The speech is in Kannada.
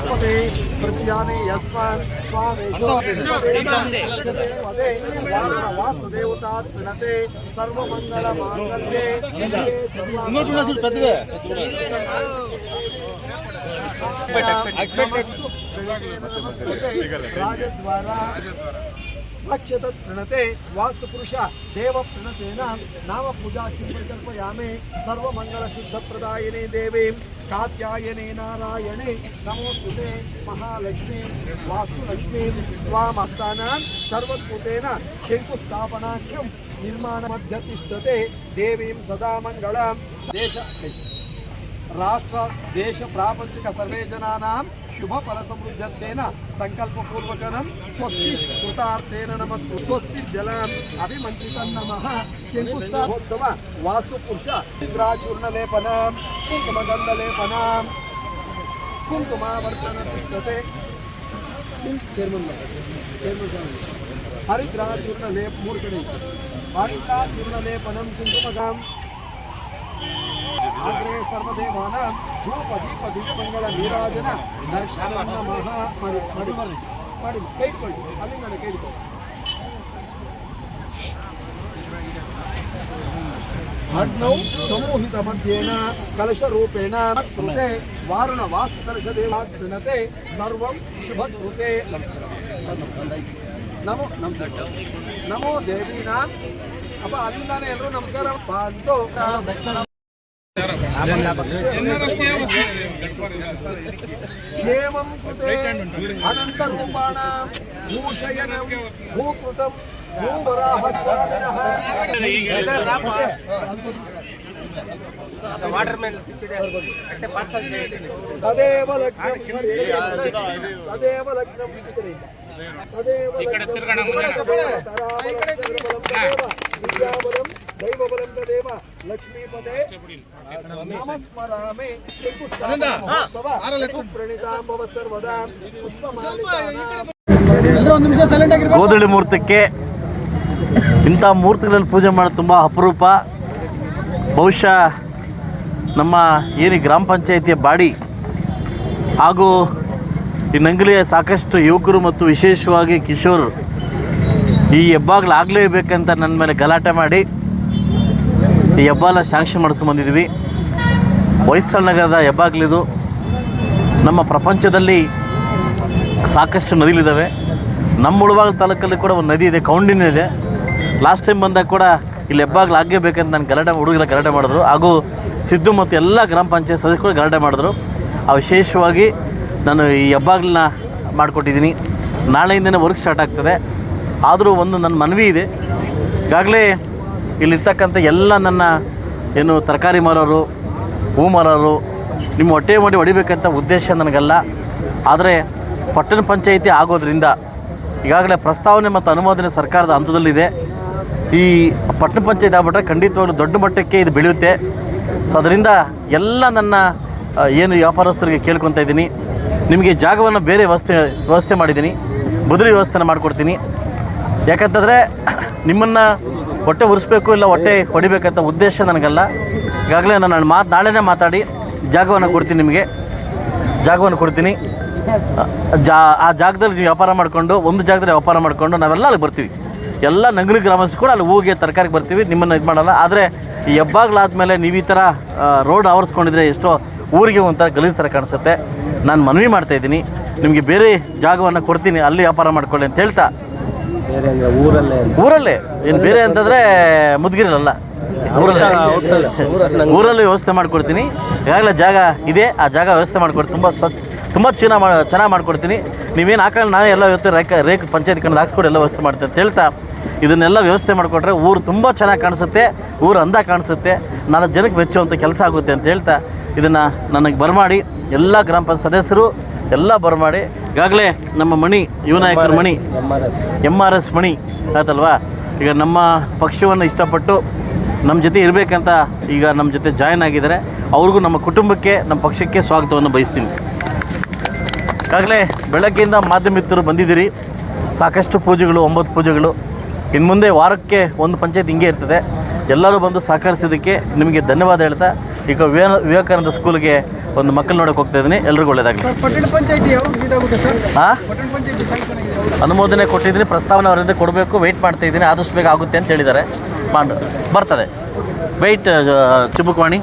पदे प्रत्याने यस्मान् वासुदेवता प्रणते सर्वमंगलमांगल्ये राजद्वारा अक्षतत् प्रणते वास्तुपुरुष देव प्रणतेन नाम पूजा कल्पयामे सर्वमंगलशुद्धप्रदायिने देवीं कात्यायने नारायणे नमोस्तुते महालक्ष्मी वास्तुलक्ष्मी स्वामस्तानां सर्वभूतेन शंकुस्थापनाख्यं निर्माणमध्यतिष्ठते देवीं सदा मंगलं देश राष्ट्र देश प्रापंचिक सर्वे जनानां शुभ फल समृद्धतेन संकल्पपूर्वकं स्वस्ति कृतार्थेन नमस्ते स्वस्ति जलम् अभिमंत्रितं नमः शंकुस्थापोत्सव वास्तुपुरुष इंद्राचूर्णलेपनं कुंकुमगन्धलेपनं कुंकुमावर्तनसिद्धते हरिद्राचूर्णलेप मूर्खणे हरिद्राचूर्णलेपनं कुंकुमगम् आग्रे सर्वदेवानां धूपदीपदिव्यमंगल नीराजन दर्शन नमः ಮಾಡಿ ಕೇಳಿಕೊಳ್ಳಿ ಅಲ್ಲಿಂದ ಕೇಳಿಕೊಳ್ಳಿ ಅಗ್ನೌ ಸಮೂಹಿತ ಮಧ್ಯೇನ ಕಲಶ ರೂಪೇಣ ಕೃತೆ ವಾರುಣ ವಾಸ್ತು ಕಲಶ ದೇವಾತ್ಮನತೆ ಸರ್ವಂ ಶುಭಕೃತೆ ನಮೋ ನಮೋ ದೇವೀನಾಂ ಅಪ್ಪ ಅಲ್ಲಿಂದಾನೆ ಎಲ್ಲರೂ ನಮಸ್ಕಾರ ಬಂತು क्षेमं कृते अनन्तरूपाणां भूषयनं भूकृतं भूवराहस्वामिनः तदेव लग्नं दैवबलं तदेव लक्ष्मीपदे नमस्मरामि प्रणीतां भव सर्वदा ಗೋಧಳಿ ಮೂರ್ತಕ್ಕೆ ಇಂಥ ಮೂರ್ತಿಗಳಲ್ಲಿ ಪೂಜೆ ಮಾಡೋದು ತುಂಬ ಅಪರೂಪ. ಬಹುಶಃ ನಮ್ಮ ಏನು ಗ್ರಾಮ ಪಂಚಾಯಿತಿಯ ಬಾಡಿ ಹಾಗೂ ಈ ನಂಗಲಿಯ ಸಾಕಷ್ಟು ಯುವಕರು ಮತ್ತು ವಿಶೇಷವಾಗಿ ಕಿಶೋರ್ ಈ ಹೆಬ್ಬಾಗ್ಲಾಗಲೇಬೇಕಂತ ನನ್ನ ಮೇಲೆ ಗಲಾಟೆ ಮಾಡಿ ಈ ಹೆಬ್ಬಾಲ ಶಾಂಕ್ಷನ್ ಮಾಡಿಸ್ಕೊಂಡು ಬಂದಿದ್ವಿ. ಹೊಯ್ಸಳ ನಗರದ ಹೆಬ್ಬಾಗ್ಲಿದು. ನಮ್ಮ ಪ್ರಪಂಚದಲ್ಲಿ ಸಾಕಷ್ಟು ನದಿಗಳಿದ್ದಾವೆ. ನಮ್ಮ ಮುಳಬಾಗಿಲು ತಾಲೂಕಲ್ಲಿ ಕೂಡ ಒಂದು ನದಿ ಇದೆ, ಕೌಂಡಿನ ಇದೆ. ಲಾಸ್ಟ್ ಟೈಮ್ ಬಂದಾಗ ಕೂಡ ಇಲ್ಲಿ ಹೆಬ್ಬಾಗ್ಲಾಗಬೇಕಂತ ನಾನು ಹುಡುಗರ ಗಲಾಟೆ ಮಾಡಿದ್ರು. ಹಾಗೂ ಸಿದ್ದು ಮತ್ತು ಎಲ್ಲ ಗ್ರಾಮ ಪಂಚಾಯತ್ ಸದಸ್ಯರು ಗಲಾಟೆ ಮಾಡಿದ್ರು. ವಿಶೇಷವಾಗಿ ನಾನು ಈ ಹೆಬ್ಬಾಗ್ಲನ್ನ ಮಾಡಿಕೊಟ್ಟಿದ್ದೀನಿ. ನಾಳೆಯಿಂದನೇ ವರ್ಕ್ ಸ್ಟಾರ್ಟ್ ಆಗ್ತದೆ. ಆದರೂ ಒಂದು ನನ್ನ ಮನವಿ ಇದೆ. ಈಗಾಗಲೇ ಇಲ್ಲಿರ್ತಕ್ಕಂಥ ಎಲ್ಲ ನನ್ನ ಏನು ತರಕಾರಿ ಮಾರೋರು, ಹೂ ಮಾರೋರು ನಿಮ್ಮ ಹೊಟ್ಟೆ ಮಾಡಿ ಹೊಡಿಬೇಕಂತ ಉದ್ದೇಶ ನನಗಲ್ಲ. ಆದರೆ ಪಟ್ಟಣ ಪಂಚಾಯಿತಿ ಆಗೋದ್ರಿಂದ ಈಗಾಗಲೇ ಪ್ರಸ್ತಾವನೆ ಮತ್ತು ಅನುಮೋದನೆ ಸರ್ಕಾರದ ಹಂತದಲ್ಲಿದೆ. ಈ ಪಟ್ಟಣ ಪಂಚಾಯಿತಿ ಆಗ್ಬಿಟ್ರೆ ಖಂಡಿತವಾಗ್ಲೂ ದೊಡ್ಡ ಮಟ್ಟಕ್ಕೆ ಇದು ಬೆಳೆಯುತ್ತೆ. ಸೊ ಅದರಿಂದ ಎಲ್ಲ ನನ್ನ ಏನು ವ್ಯಾಪಾರಸ್ಥರಿಗೆ ಕೇಳ್ಕೊತಾ ಇದ್ದೀನಿ, ನಿಮಗೆ ಜಾಗವನ್ನು ಬೇರೆ ವ್ಯವಸ್ಥೆ ಮಾಡಿದ್ದೀನಿ, ಬದಲಿ ವ್ಯವಸ್ಥೆನ ಮಾಡಿಕೊಡ್ತೀನಿ. ಯಾಕಂತಂದರೆ ನಿಮ್ಮನ್ನು ಹೊಟ್ಟೆ ಉರಿಸ್ಬೇಕು ಇಲ್ಲ ಹೊಟ್ಟೆ ಹೊಡಿಬೇಕಂತ ಉದ್ದೇಶ ನನಗಲ್ಲ. ಈಗಾಗಲೇ ನಾನು ನಾಳೆನೇ ಮಾತಾಡಿ ಜಾಗವನ್ನು ಕೊಡ್ತೀನಿ, ನಿಮಗೆ ಜಾಗವನ್ನು ಕೊಡ್ತೀನಿ. ಆ ಜಾಗದಲ್ಲಿ ನೀವು ವ್ಯಾಪಾರ ಮಾಡಿಕೊಂಡು, ಒಂದು ಜಾಗದಲ್ಲಿ ವ್ಯಾಪಾರ ಮಾಡಿಕೊಂಡು ನಾವೆಲ್ಲ ಅಲ್ಲಿ ಬರ್ತೀವಿ. ಎಲ್ಲ ನಂಗಲಿ ಗ್ರಾಮಸ್ಥರು ಕೂಡ ಅಲ್ಲಿ ಹೂಗೆ ತರಕಾರಿಗೆ ಬರ್ತೀವಿ, ನಿಮ್ಮನ್ನು ಇದು ಮಾಡಲ್ಲ. ಆದರೆ ಈ ಹೆಬ್ಬಾಗ್ಲಾದ್ಮೇಲೆ ನೀವು ಈ ಥರ ರೋಡ್ ಆವರಿಸ್ಕೊಂಡಿದ್ರೆ ಎಷ್ಟೋ ಊರಿಗೆ ಒಂಥರ ಗಲೀಜು ಥರ ಕಾಣಿಸುತ್ತೆ. ನಾನು ಮನವಿ ಮಾಡ್ತಾಯಿದ್ದೀನಿ, ನಿಮಗೆ ಬೇರೆ ಜಾಗವನ್ನು ಕೊಡ್ತೀನಿ, ಅಲ್ಲಿ ವ್ಯಾಪಾರ ಮಾಡ್ಕೊಳ್ಳಿ ಅಂತ ಹೇಳ್ತಾ. ಊರಲ್ಲೇ ಏನು ಬೇರೆ ಅಂತಂದರೆ ಮುದ್ಗಿರಲ್ಲ, ಊರಲ್ಲಿ ವ್ಯವಸ್ಥೆ ಮಾಡಿಕೊಡ್ತೀನಿ. ಈಗಾಗಲೇ ಜಾಗ ಇದೆ, ಆ ಜಾಗ ವ್ಯವಸ್ಥೆ ಮಾಡಿಕೊಡ್ತೀನಿ. ತುಂಬ ಚೆನ್ನಾಗಿ ಮಾಡಿಕೊಡ್ತೀನಿ. ನೀವೇನು ಹಾಕೊಂಡು ನಾನೇ ಎಲ್ಲ ವ್ಯವಸ್ಥೆ ರೇಖ ಪಂಚಾಯತ್ ಕಣ್ಣು ಹಾಕ್ಸ್ಕೊಡು ಎಲ್ಲ ವ್ಯವಸ್ಥೆ ಮಾಡ್ತೀನಿ ಅಂತ ಹೇಳ್ತಾ, ಇದನ್ನೆಲ್ಲ ವ್ಯವಸ್ಥೆ ಮಾಡಿಕೊಟ್ರೆ ಊರು ತುಂಬ ಚೆನ್ನಾಗಿ ಕಾಣಿಸುತ್ತೆ, ಊರು ಅಂದ ಕಾಣಿಸುತ್ತೆ, 4 ಜನಕ್ಕೆ ಮೆಚ್ಚುವಂಥ ಕೆಲಸ ಆಗುತ್ತೆ ಅಂತ ಹೇಳ್ತಾ ಇದನ್ನು ನನಗೆ ಬರಮಾಡಿ ಎಲ್ಲ ಗ್ರಾಮ ಪಂಚಾಯತ್ ಸದಸ್ಯರು ಎಲ್ಲ ಬರಮಾಡಿ. ಈಗಾಗಲೇ ನಮ್ಮ ಮಣಿ ಯುವನಾಯಕರ ಮಣಿ MRS ಮಣಿ ಆಯ್ತಲ್ವಾ, ಈಗ ನಮ್ಮ ಪಕ್ಷವನ್ನು ಇಷ್ಟಪಟ್ಟು ನಮ್ಮ ಜೊತೆ ಇರಬೇಕಂತ ಈಗ ನಮ್ಮ ಜೊತೆ ಜಾಯ್ನ್ ಆಗಿದ್ದಾರೆ. ಅವ್ರಿಗೂ ನಮ್ಮ ಕುಟುಂಬಕ್ಕೆ ನಮ್ಮ ಪಕ್ಷಕ್ಕೆ ಸ್ವಾಗತವನ್ನು ಬಯಸ್ತೀನಿ. ಈಗಾಗಲೇ ಬೆಳಗ್ಗೆಯಿಂದ ಮಾಧ್ಯಮಿತರು ಬಂದಿದ್ದೀರಿ. ಸಾಕಷ್ಟು ಪೂಜೆಗಳು, 9 ಪೂಜೆಗಳು. ಇನ್ನು ಮುಂದೆ ವಾರಕ್ಕೆ ಒಂದು ಪಂಚಾಯತ್ ಹಿಂಗೆ ಇರ್ತದೆ. ಎಲ್ಲರೂ ಬಂದು ಸಹಕರಿಸಿದ್ದಕ್ಕೆ ನಿಮಗೆ ಧನ್ಯವಾದ ಹೇಳ್ತಾ, ಈಗ ವಿವೇಕಾನಂದ ಸ್ಕೂಲ್ಗೆ ಒಂದು ಮಕ್ಕಳು ನೋಡೋಕೆ ಹೋಗ್ತಾ ಇದ್ದೀನಿ. ಎಲ್ರಿಗೂ ಒಳ್ಳೇದಾಗಲಿ. ಪಟ್ಟಣ ಪಂಚಾಯತಿ ಯಾವಾಗ ಇದಾಗುತ್ತೆ ಸರ್? ಹಾಂ, ಪಟ್ಟಣ ಪಂಚಾಯತಿ ಸ್ಯಾಂಕ್ಷನ್ ಆಗಿದೆ. ಅನುಮೋದನೆ ಕೊಟ್ಟಿದ್ದೀನಿ, ಪ್ರಸ್ತಾವನೆ ಅವರಿಂದ ಕೊಡಬೇಕು. ವೆಯ್ಟ್ ಮಾಡ್ತಾ ಇದ್ದೀನಿ, ಆದಷ್ಟು ಬೇಗ ಆಗುತ್ತೆ ಅಂತ ಹೇಳಿದ್ದಾರೆ. ಬರ್ತದೆ. ವೆಯ್ಟ್ ಚಿಬುಕ್ವಾಣಿ.